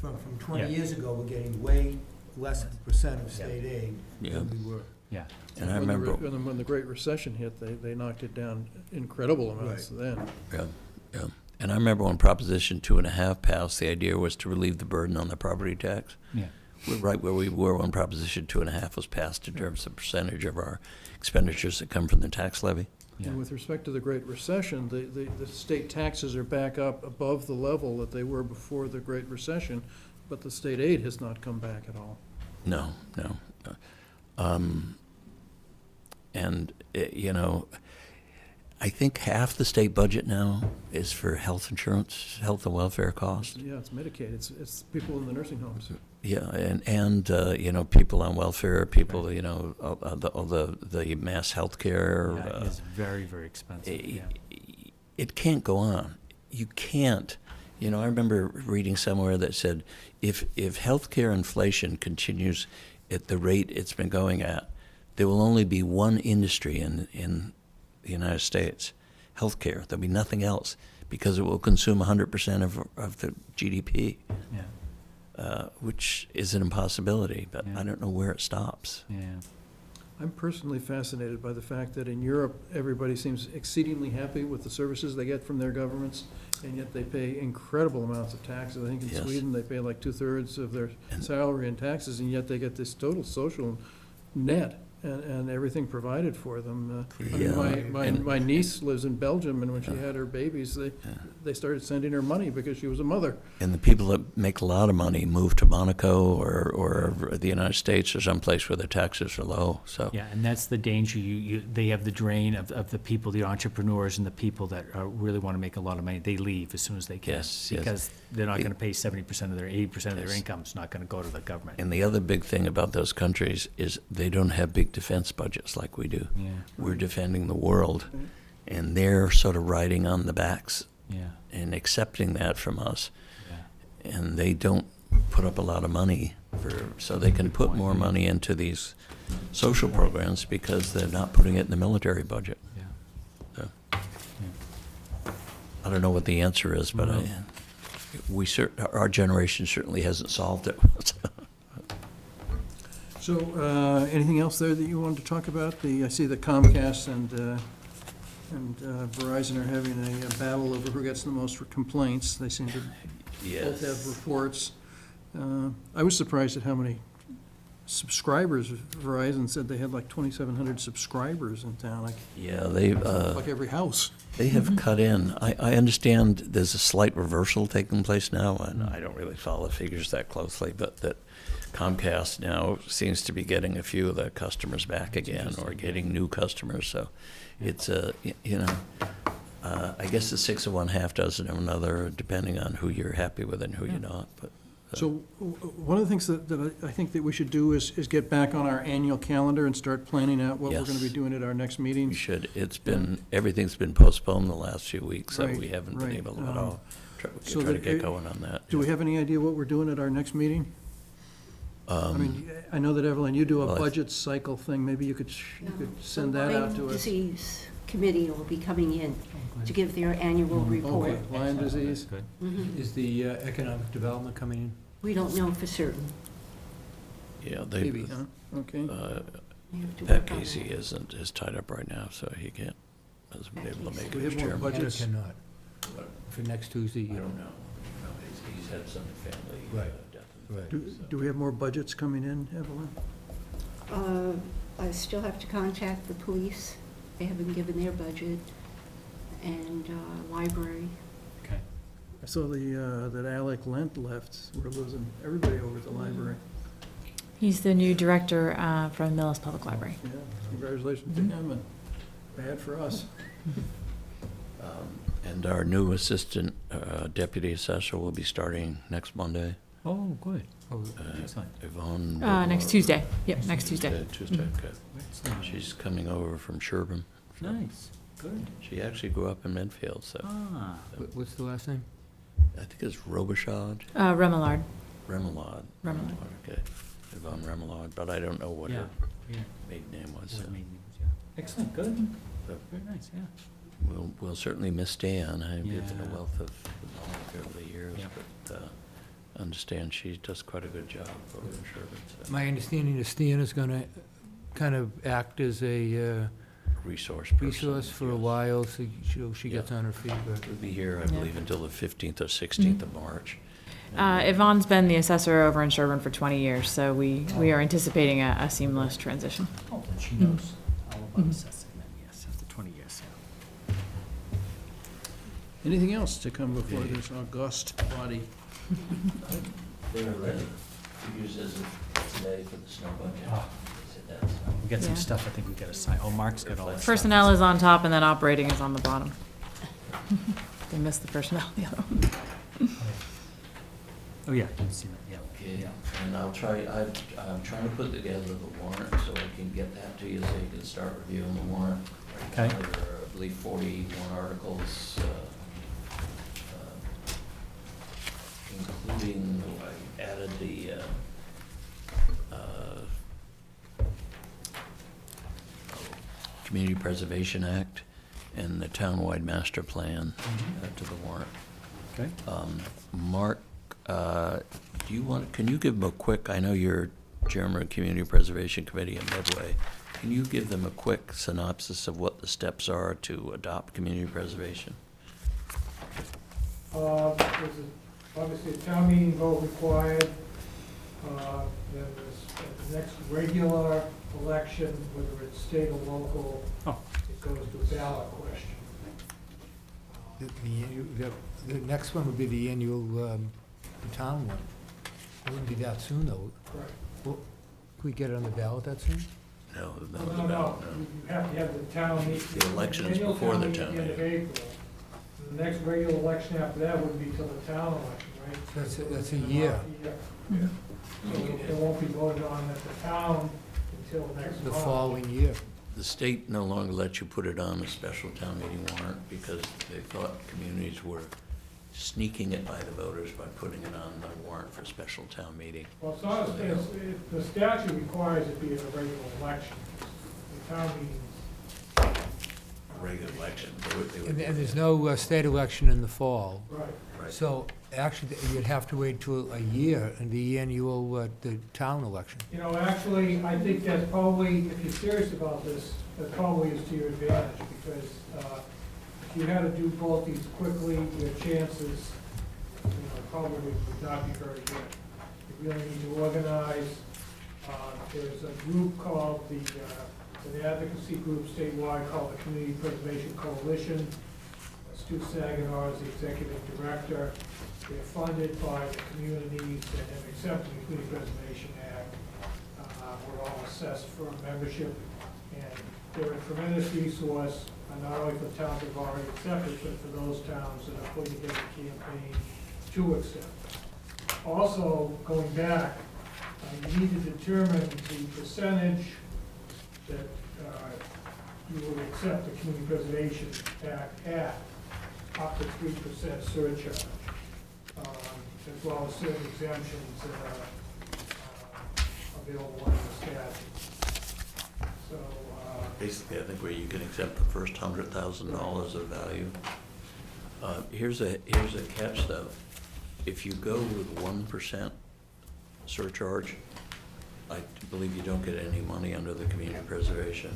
B: From 20
C: Yeah.
B: years ago, we're getting way less percent of state aid
D: yeah.
B: than we were.
C: Yeah,
D: And I
A: When the
D: remember,
A: when the Great Recession hit, they knocked it down incredible amounts then.
D: yeah. And I remember when Proposition 2.5 passed, the idea was to relieve the burden on the property tax.
C: yeah,
D: We're right where we were when Proposition 2.5 was passed in terms of percentage of our expenditures that come from the tax levy.
C: yeah.
A: And with respect to the Great Recession, the state taxes are back up above the level that they were before the Great Recession, but the state aid has not come back at all.
D: No. And, I think half the state budget now is for health insurance, health and welfare costs.
A: Yeah, it's Medicaid, it's people in the nursing homes.
D: Yeah, and people on welfare, people, all the mass health care.
C: Yeah, it is very, very expensive, yeah.
D: It can't go on. You can't. I remember reading somewhere that said if healthcare inflation continues at the rate it's been going at, there will only be one industry in the United States, healthcare. There'll be nothing else because it will consume 100% of the GDP,
C: Yeah,
D: which is an impossibility, but
C: Yeah.
D: I don't know where it stops.
C: yeah,
A: I'm personally fascinated by the fact that in Europe, everybody seems exceedingly happy with the services they get from their governments, and yet they pay incredible amounts of taxes. I think in
D: Yes.
A: Sweden, they pay like 2/3 of their
D: And-
A: salary in taxes, and yet they get this total social net. and everything provided for them. I
D: Yeah,
A: mean,
D: and-
A: my niece lives in Belgium, and when she had her babies, they started sending her money because she was a mother.
D: And the people that make a lot of money move to Monaco or the United States or someplace where the taxes are low, so.
C: Yeah, and that's the danger. They have the drain of the people, the entrepreneurs and the people that really want to make a lot of money. They leave as soon as they can.
D: Yes, yes.
C: Because they're not going to pay 70% of their, 80% of their
D: Yes.
C: income's not going to go to the government.
D: And the other big thing about those countries is they don't have big defense budgets like we do.
C: Yeah,
D: We're defending the world, and they're sort of riding on the backs
C: yeah,
D: and accepting that from us.
C: yeah.
D: And they don't put up a lot of money so they can put more money into these social programs because they're not putting it in the military budget.
C: Yeah.
D: So, I don't know what the answer is, but our generation certainly hasn't solved it.
A: So, anything else there that you wanted to talk about? I see that Comcast and Verizon are having a battle over who gets the most complaints. They seem to both have reports. I was surprised at how many subscribers. Verizon said they had like 2,700 subscribers in town, like
D: Yeah,
A: every house.
D: they have cut in. I understand there's a slight reversal taking place now, and I don't really follow the figures that closely, but that Comcast now seems to be getting a few of the customers back again, or getting new customers, so it's I guess the 6 of one, half dozen of another, depending on who you're happy with and who you're not, but.
A: So one of the things that I think that we should do is get back on our annual calendar and start planning out what we're going to be
D: Yes.
A: doing at our next meeting.
D: We should. Everything's been postponed the last few weeks, so
A: Right,
D: we haven't been
A: right.
D: able to at all try
A: so
D: to
A: that
D: get
A: it-
D: going on that.
A: Do we have any idea what we're doing at our next meeting? I mean, I know that, Evelyn, you do a
D: well, I-
A: budget cycle thing. Maybe you could send that out to
F: The Lyme
A: us.
F: Disease Committee will be coming in to give their annual report.
A: Okay, Lyme disease.
C: Good.
F: Mhm.
B: Is the economic development coming in?
F: We don't know for certain.
D: Yeah,
A: Maybe, huh? Okay.
F: We have to
D: Pat
F: work on
D: Casey
F: that.
D: is tied up right now, so he hasn't been able to make
A: Do
D: it
A: we
D: as
A: have more
D: chairman.
A: budget?
B: Can or
A: Budgets.
B: cannot? For next Tuesday?
D: I don't know. He's had some family
B: Right,
D: death.
B: right.
A: Do we have more budgets coming in, Evelyn?
F: I still have to contact the police. They haven't given their budget. And library.
C: Okay.
A: I saw that Alec Lent left. We're losing everybody over at the library.
G: He's the new director from Millis Public Library.
A: Yeah, congratulations to him, and bad for us.
D: And our new assistant deputy assessor will be starting next Monday.
C: Oh, good. Oh,
D: Uh,
C: excellent.
D: Yvonne.
G: Next Tuesday. Yep, next Tuesday.
D: Tuesday, okay.
C: Excellent.
D: She's coming over from Sherburne. so
C: Nice, good.
D: She actually grew up in Medfield, so
C: Ah,
B: What's the last name?
D: I think it's Robichaud,
G: Remillard.
D: Remoulade.
G: Remoulade.
D: Okay, Yvonne Remoulade, but I don't know what
C: yeah,
D: her
C: yeah.
D: maiden name was.
C: What
D: so
C: it made me, yeah. Excellent, good.
D: So
C: Very nice, yeah.
D: We'll certainly miss Dan. I've given a
C: Yeah.
D: wealth of knowledge over the years,
C: Yep.
D: but understand she does quite a good job over in Sherburne, so.
B: My understanding is Stan is going to kind of act as a
D: Resource person.
B: resource for a
D: yes.
B: while, so she gets on her feet. but-
D: We'll be here, I
G: Yeah.
D: believe, until the 15th or 16th of March.
G: Yvonne's been the assessor over in Sherburne for 20 years, so we are anticipating a seamless transition.
C: Oh, then she knows all about assessing then, yes, after 20 years, yeah.
A: Anything else to come before this august body?
D: There are figures as of today for the snow budget.
C: Ah. We got some
G: Yeah.
C: stuff I think we gotta sign. Oh, Mark's got all that stuff.
G: Personnel is on top and then operating is on the bottom. They missed the personnel, the other one.
C: Oh, yeah, I can see that, yeah.
D: Okay, and I'm trying to put together the warrant so I can get that to you so you can start reviewing the warrant.
C: Okay.
D: There are, I believe, 41 articles, including, I added the Community Preservation Act and the Townwide Master Plan to the warrant.
C: Okay.
D: Mark, can you give them a quick, I know you're chairman of Community Preservation Committee in Medway, can you give them a quick synopsis of what the steps are to adopt community preservation?
E: There's obviously a town meeting vote required. Then there's the next regular election, whether it's state or local,
C: Oh.
E: it goes to a ballot question.
B: The next one would be the annual, the town one. It wouldn't be that soon, though.
E: Correct.
B: Well, can we get it on the ballot that soon?
D: No,
E: No,
D: that was
E: no,
D: about,
E: no,
D: no.
E: you have to have the town meeting.
D: The election is
E: annual
D: before the
E: meeting
D: town
E: at the end of
D: meeting.
E: April. The next regular election after that would be till the town election, right?
B: That's a year.
E: Yeah. So it won't be voted on at the town until next
B: The
E: month.
B: following year.
D: The state no longer lets you put it on a special town meeting warrant because they thought communities were sneaking it by the voters by putting it on the warrant for special town meeting.
E: Well, it's not, the statute requires it be a regular election. The town meetings,
D: A regular election, they would
B: And
D: do
B: there's
D: that.
B: no state election in the fall.
E: right.
D: Right.
B: So actually, you'd have to wait till a year in the annual, the town election.
E: You know, actually, I think that's probably, if you're serious about this, that probably is to your advantage, because if you had to do both these quickly, your chances, probably would not be very good. You really need to organize. There's a group called it's an advocacy group statewide called the Community Preservation Coalition. Stu Saginaw is the executive director. They're funded by the communities that have accepted the Community Preservation Act. We're all assessed for membership, and they're a tremendous resource, not only for towns that have already accepted, but for those towns that are putting together a campaign to accept. Also, going back, you need to determine the percentage that you will accept the Community Preservation Act at, up to 3% surcharge, as well as certain exemptions that are available under the statute. So,
D: Basically, I think where you can accept the first $100,000 of value. Here's a catch, though. If you go with 1% surcharge, I believe you don't get any money under the community preservation,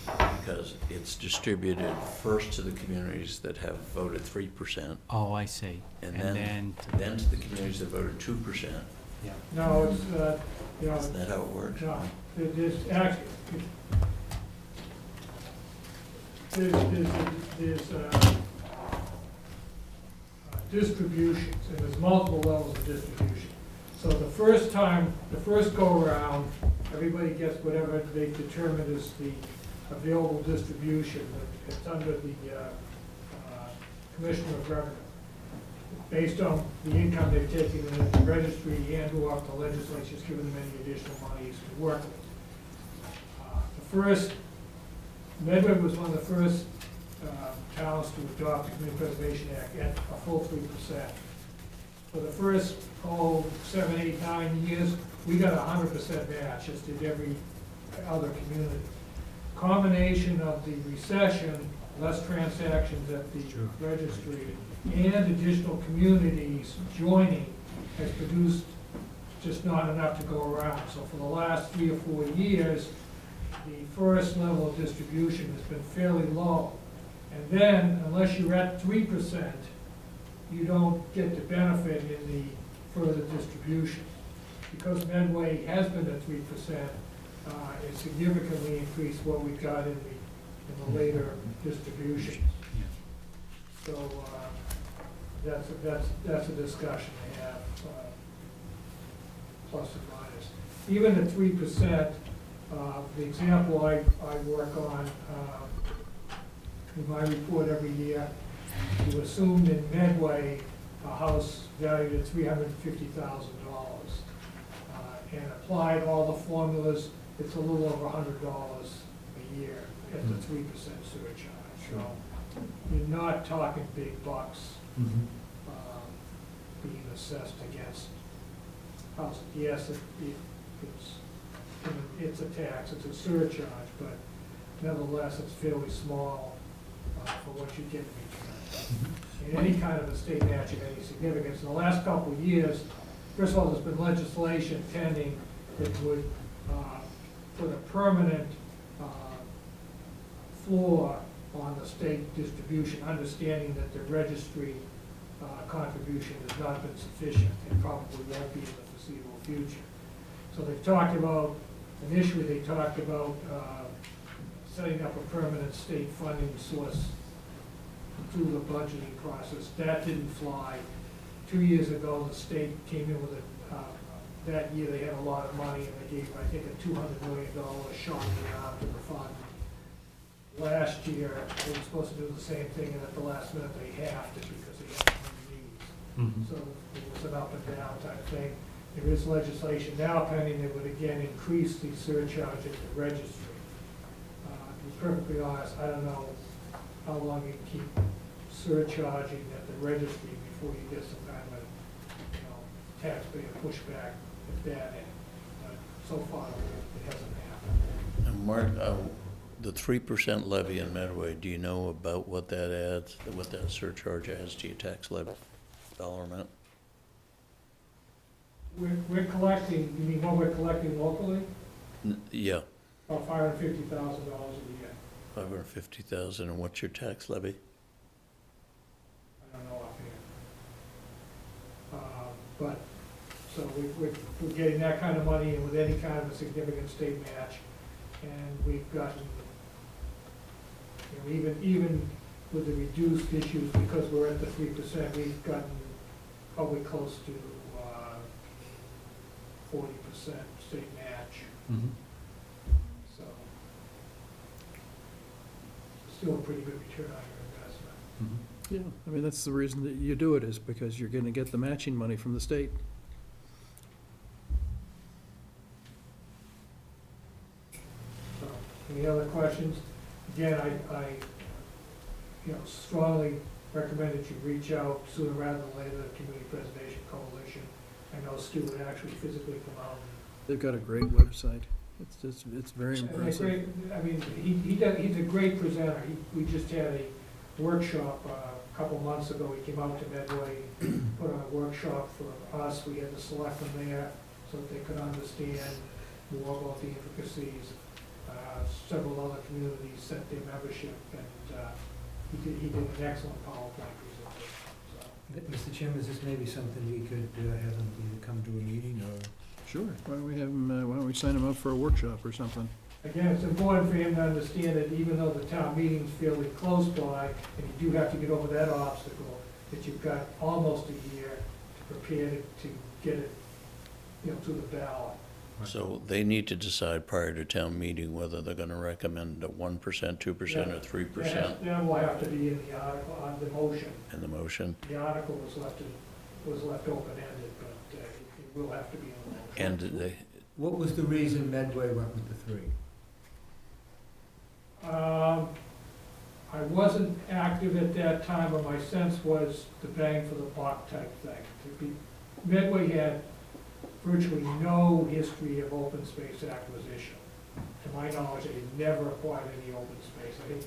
D: because it's distributed first to the communities that have voted 3%,
C: Oh, I see.
D: and then to the communities that voted 2%.
C: Yeah.
E: no, it's,
D: Isn't that how it works?
E: no, there's actually, there's distributions, and there's multiple levels of distribution. So the first time, the first go-around, everybody gets whatever they determine is the available distribution. It's under the Commissioner of Revenue, based on the income they've taken in the registry and/or if the legislature's given them any additional monies to work with. The first, Medway was one of the first towns to adopt the Community Preservation Act at a full 3%. For the first, 7, 8, 9 years, we got 100% match, as did every other community. Combination of the recession, less transactions at the registry, and additional communities joining has produced just not enough to go around. So for the last 3 or 4 years, the first level of distribution has been fairly low. And then, unless you're at 3%, you don't get the benefit in the further distribution. Because Medway has been at 3%, it significantly increased what we got in the later distributions. So, that's a discussion they have, plus and minus. Even at 3%, the example I work on, in my report every year, you assumed in Medway, a house valued at $350,000, and applied all the formulas, it's a little over $100 a year at the 3% surcharge. So you're not talking big bucks being assessed against houses. Yes, it's a tax, it's a surcharge, but nevertheless, it's fairly small for what you get in return. And any kind of a state match of any significance. In the last couple of years, first of all, there's been legislation pending that would put a permanent floor on the state distribution, understanding that the registry contribution has not been sufficient and probably won't be in the foreseeable future. So they've talked about initially they talked about setting up a permanent state funding source through the budgeting process. That didn't fly. 2 years ago, the state came in with that year they had a lot of money, and they gave, I think, a $200 million shot in the arm to the fund. Last year, they were supposed to do the same thing, and at the last minute, they halved it because they had too many needs. So it was an up and down type thing. There is legislation now pending that would again increase the surcharge at the registry. To be perfectly honest, I don't know how long you can keep surcharging at the registry before you get some kind of, taxpayer pushback at that end. But so far, it hasn't happened.
D: And Mark, the 3% levy in Medway, do you know about what that adds, what that surcharge adds to your tax levy dollar amount?
E: We're collecting, you mean what we're collecting locally?
D: Yeah,
E: About $550,000 a year.
D: 550,000, and what's your tax levy?
E: I don't know offhand. But, so we're getting that kind of money and with any kind of a significant state match. And we've gotten, even with the reduced issues, because we're at the 3%, we've gotten probably close to 40% state match. So, still a pretty good return on your investment.
A: Yeah, I mean, that's the reason that you do it, is because you're gonna get the matching money from the state.
E: So, any other questions? Again, I strongly recommend that you reach out sooner rather than later to the Community Preservation Coalition. I know Stu would actually physically come out.
A: They've got a great website. It's very
E: And they're
A: impressive.
E: great. I mean, he's a great presenter. We just had a workshop a couple months ago. He came out to Medway, put on a workshop for us. We had the selectmen there so that they could understand more about the intricacies. Several other communities sent their membership, and he did an excellent PowerPoint presentation.
B: Mr. Chairman, is this maybe something we could have them either come to a meeting or?
A: Sure, why don't we have him, why don't we sign him up for a workshop or something?
E: Again, it's important for him to understand that even though the town meeting's fairly close by, and you do have to get over that obstacle, that you've got almost a year to prepare to get it, to the ballot.
D: So they need to decide prior to town meeting whether they're gonna recommend a 1%, 2%, or 3%
E: That will have to be in the article, on the motion.
D: in the motion.
E: The article was left open-ended, but it will have to be in the motion.
D: And they,
B: What was the reason Medway went with the 3?
E: I wasn't active at that time, but my sense was the bang for the buck type thing. Medway had virtually no history of open space acquisition. To my knowledge, they had never acquired any open space. I think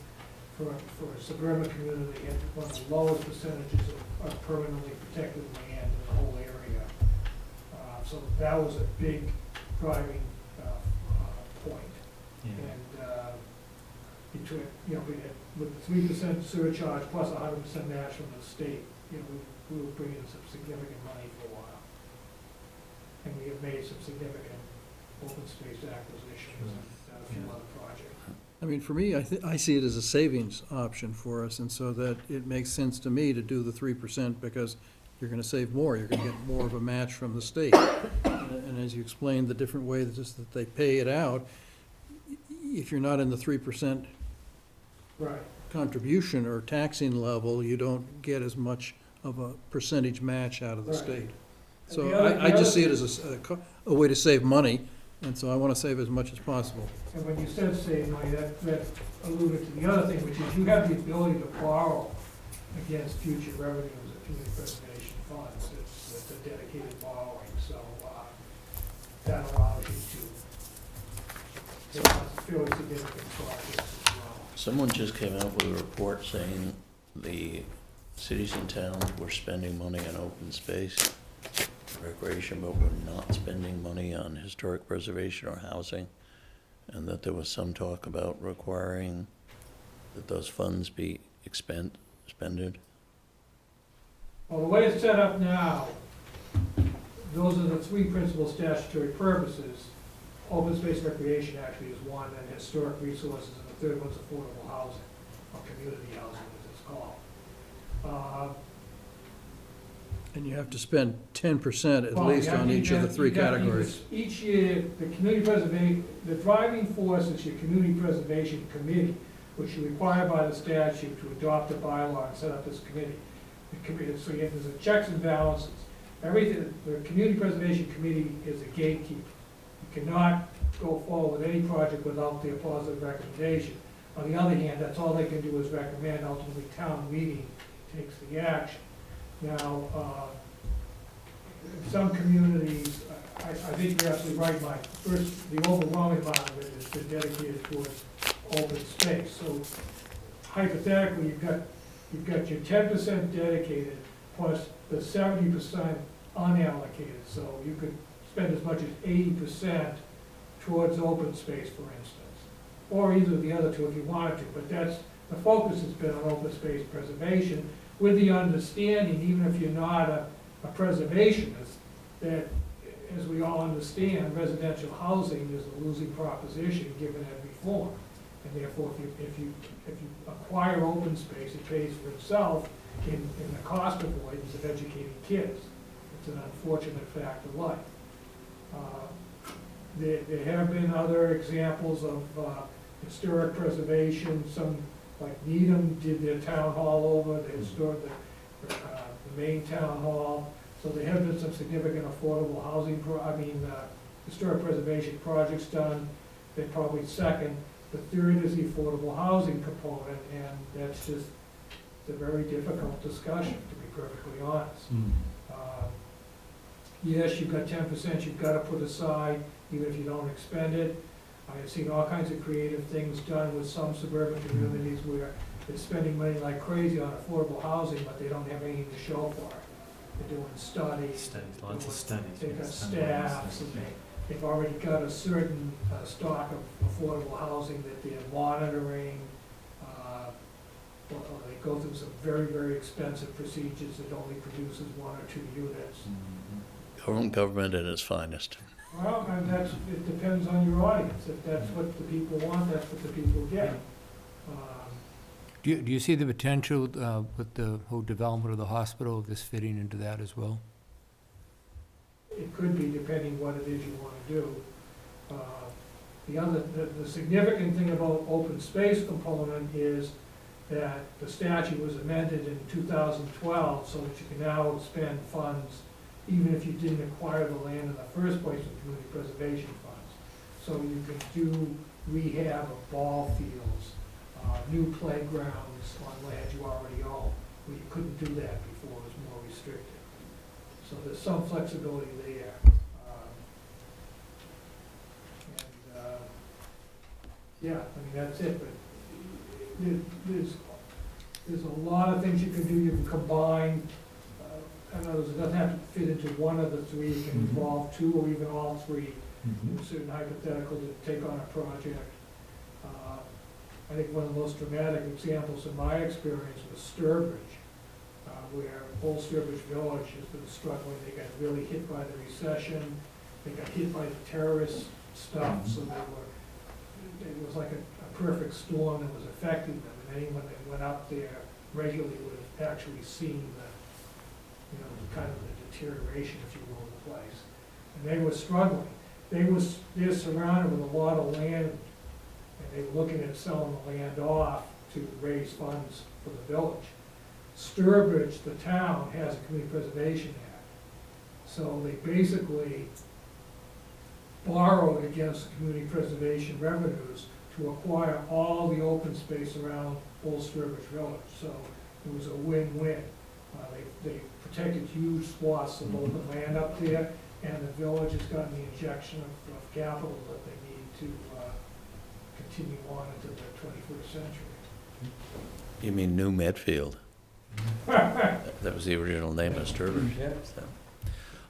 E: for a suburban community, they had one of the lowest percentages of permanently protected land in the whole area. So that was a big driving point. And between, we had, with the 3% surcharge plus 100% match from the state, we were bringing in some significant money for a while. And we have made some significant open space acquisitions and a few other projects.
A: I mean, for me, I see it as a savings option for us, and so that it makes sense to me to do the 3% because you're gonna save more, you're gonna get more of a match from the state. And as you explained, the different way that they pay it out, if you're not in the 3%
E: Right.
A: contribution or taxing level, you don't get as much of a percentage match out of the
E: Right.
A: state.
E: And
A: So
E: the other-
A: I
E: the
A: just
E: other-
A: see it as a way to save money, and so I wanna save as much as possible.
E: And when you said save money, that alluded to the other thing, which is you have the ability to borrow against future revenues of community preservation funds. It's a dedicated borrowing, so that allows you to take on some fairly significant projects as well.
D: someone just came out with a report saying the cities and towns were spending money on open space, recreation, but we're not spending money on historic preservation or housing, and that there was some talk about requiring that those funds be expended.
E: Well, the way it's set up now, those are the 3 principal statutory purposes. open space recreation actually is one, and historic resources, and the third one's affordable housing, or community housing as it's called.
A: And you have to spend 10% at
E: Well,
A: least
E: you have
A: on
E: to-
A: each of the three
E: you have to-
A: categories.
E: Each year, the community preservation, the driving force is your community preservation committee, which is required by the statute to adopt a bylaw and set up this committee. The committee, so there's a checks and balances. Everything, the community preservation committee is a gatekeeper. You cannot go forward with any project without their positive recommendation. On the other hand, that's all they can do is recommend, ultimately town meeting takes the action. Now, in some communities, I think you're absolutely right, Mike. First, the overwhelming amount of it has been dedicated towards open space. So hypothetically, you've got your 10% dedicated plus the 70% unallocated. So you could spend as much as 80% towards open space, for instance, or either of the other two if you wanted to. But the focus has been on open space preservation, with the understanding, even if you're not a preservationist, that, as we all understand, residential housing is a losing proposition given every form. And therefore, if you acquire open space, it pays for itself in the cost avoidance of educating kids. It's an unfortunate fact of life. There have been other examples of historic preservation. Some, like Needham, did their town hall over, they restored the main town hall. So there have been some significant affordable housing, historic preservation projects done. They're probably second. The third is the affordable housing component, and that's just, it's a very difficult discussion, to be perfectly honest. Yes, you've got 10% you've got to put aside, even if you don't expend it. I have seen all kinds of creative things done with some suburban communities where they're spending money like crazy on affordable housing, but they don't have anything to show for it. They're doing studies.
C: Lots of studies.
E: They've got staffs, and they've already got a certain stock of affordable housing that they're monitoring. Or they go through some very, very expensive procedures that only produces 1 or 2 units.
D: Government at its finest.
E: Well, and it depends on your audience. If that's what the people want, that's what the people get.
B: Do you see the potential with the whole development of the hospital, of this fitting into that as well?
E: It could be, depending what it is you want to do. The significant thing about open space component is that the statute was amended in 2012 so that you can now spend funds even if you didn't acquire the land in the first place with community preservation funds. So you can do rehab of ball fields, new playgrounds on land you already own, where you couldn't do that before, it was more restricted. So there's some flexibility there. Yeah, that's it, but there's a lot of things you can do. You can combine, in other words, it doesn't have to fit into one of the three, it can involve 2 or even all 3 in a certain hypothetical to take on a project. I think one of the most dramatic examples in my experience was Sturbridge, where Old Sturbridge Village has been struggling. They got really hit by the recession, they got hit by the terrorist stuff, so it was like a perfect storm that was affecting them, and anyone that went up there regularly would have actually seen the kind of the deterioration, if you will, of the place. And they were struggling. They're surrounded with a lot of land, and they were looking at selling the land off to raise funds for the village. Sturbridge, the town, has a Community Preservation Act. So they basically borrowed against the community preservation revenues to acquire all the open space around Old Sturbridge Village. So it was a win-win. They protected huge swaths of open land up there, and the village has gotten the injection of capital that they need to continue on into the 21st century.
D: You mean New Medfield? That was the original name of Sturbridge.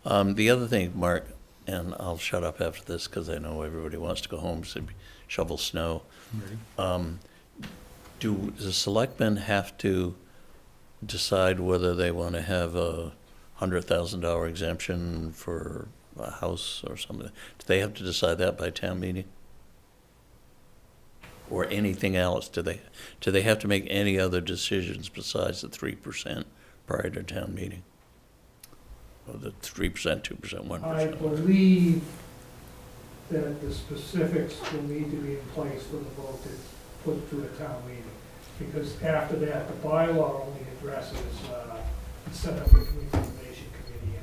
D: So. The other thing, Mark, and I'll shut up after this because I know everybody wants to go home to shovel snow. Do the selectmen have to decide whether they want to have a $100,000 exemption for a house or something. Do they have to decide that by town meeting? Or anything else? Do they have to make any other decisions besides the 3% prior to town meeting? Or the 3%, 2%, 1%?
E: I believe that the specifics will need to be in place for the vote to put through a town meeting. Because after that, the bylaw only addresses, set up a community information committee.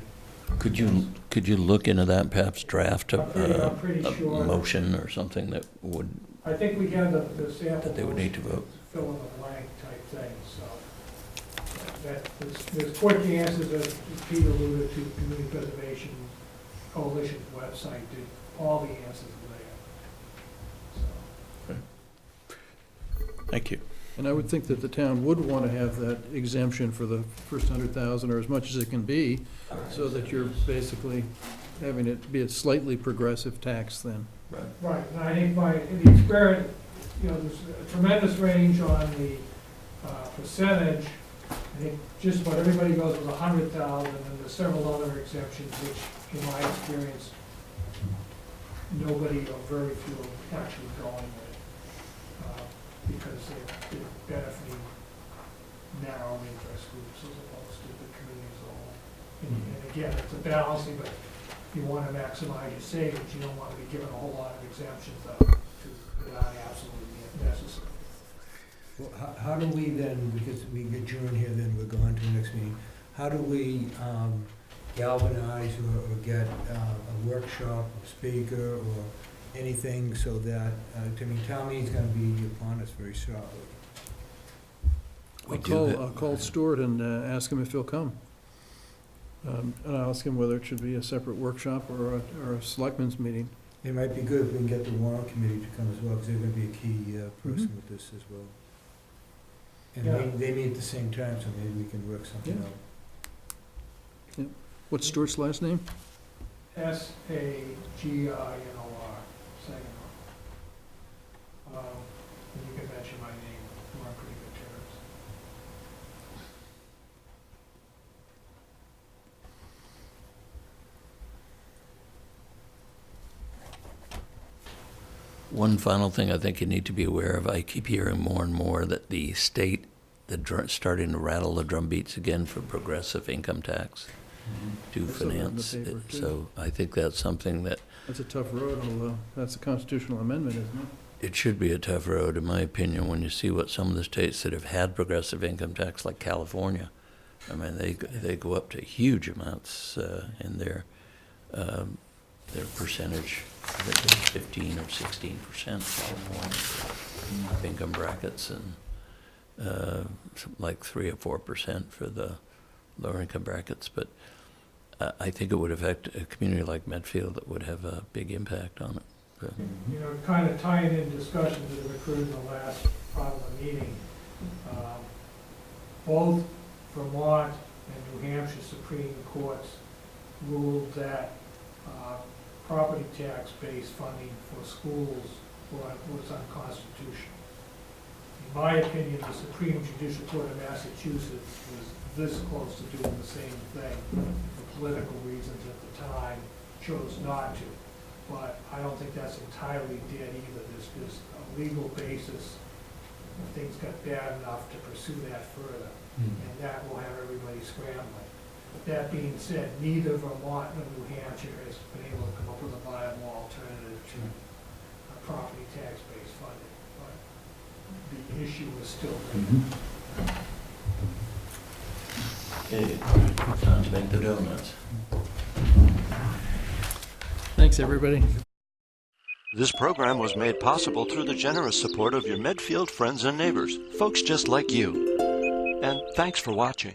E: And
D: Could you look into that and perhaps draft
E: I'm pretty
D: a
E: sure.
D: motion or something that would,
E: I think we have the sample.
D: that they would need to vote?
E: Fill in the blank type thing, so. There's quick answers, as Peter alluded to, Community Preservation Coalition's website, did all the answers there. So.
D: Thank you.
A: And I would think that the town would want to have that exemption for the first 100,000 or as much as it can be, so that you're basically having it be a slightly progressive tax then.
E: Right, and I think the experience, there's a tremendous range on the percentage. I think just about everybody goes with 100,000, and there's several other exemptions, which, in my experience, nobody or very few are actually going with, because they're benefiting narrow interest groups as opposed to the community as a whole. And again, it's a balancing, but if you want to maximize your savings, you don't want to be given a whole lot of exemptions that aren't absolutely necessary.
B: Well, how do we then, because we adjourn here, then we're going to the next meeting, how do we galvanize or get a workshop, a speaker, or anything so that, town meeting's gonna be upon us very shortly?
A: I'll call Stuart and ask him if he'll come. And I'll ask him whether it should be a separate workshop or a selectmen's meeting.
B: It might be good if we can get the warrant committee to come as well, because they're gonna be a key person with this as well. And
E: Yeah.
B: they meet at the same time, so maybe we can work something
A: Yeah.
B: out.
A: What's Stuart's last name?
E: Saginor, Saginaw. And you can mention my name, we're on pretty good terms.
D: One final thing I think you need to be aware of, I keep hearing more and more that the state, starting to rattle the drum beats again for progressive income tax to
A: I saw that in the
D: finance it.
A: paper, too.
D: So I think that's something that,
A: That's a tough road, although that's a constitutional amendment, isn't it?
D: it should be a tough road, in my opinion, when you see what some of the states that have had progressive income tax, like California, I mean, they go up to huge amounts in their percentage. I think it's 15 or 16% California of income brackets, and something like 3 or 4% for the lower income brackets. But I think it would affect a community like Medfield that would have a big impact on it. So,
E: Kind of tying in discussions that have occurred in the last part of the meeting, both Vermont and New Hampshire Supreme Courts ruled that property tax-based funding for schools was unconstitutional. In my opinion, the Supreme Judicial Court of Massachusetts was this close to doing the same thing. For political reasons at the time, chose not to. But I don't think that's entirely dead either. There's a legal basis if things got bad enough to pursue that further. And that will have everybody scrambling. That being said, neither Vermont nor New Hampshire has been able to come up with a viable alternative to property tax-based funding. But the issue is still there.
D: Okay, time to make the donuts.
A: Thanks, everybody.
H: This program was made possible through the generous support of your Medfield friends and neighbors, folks just like you. And thanks for watching.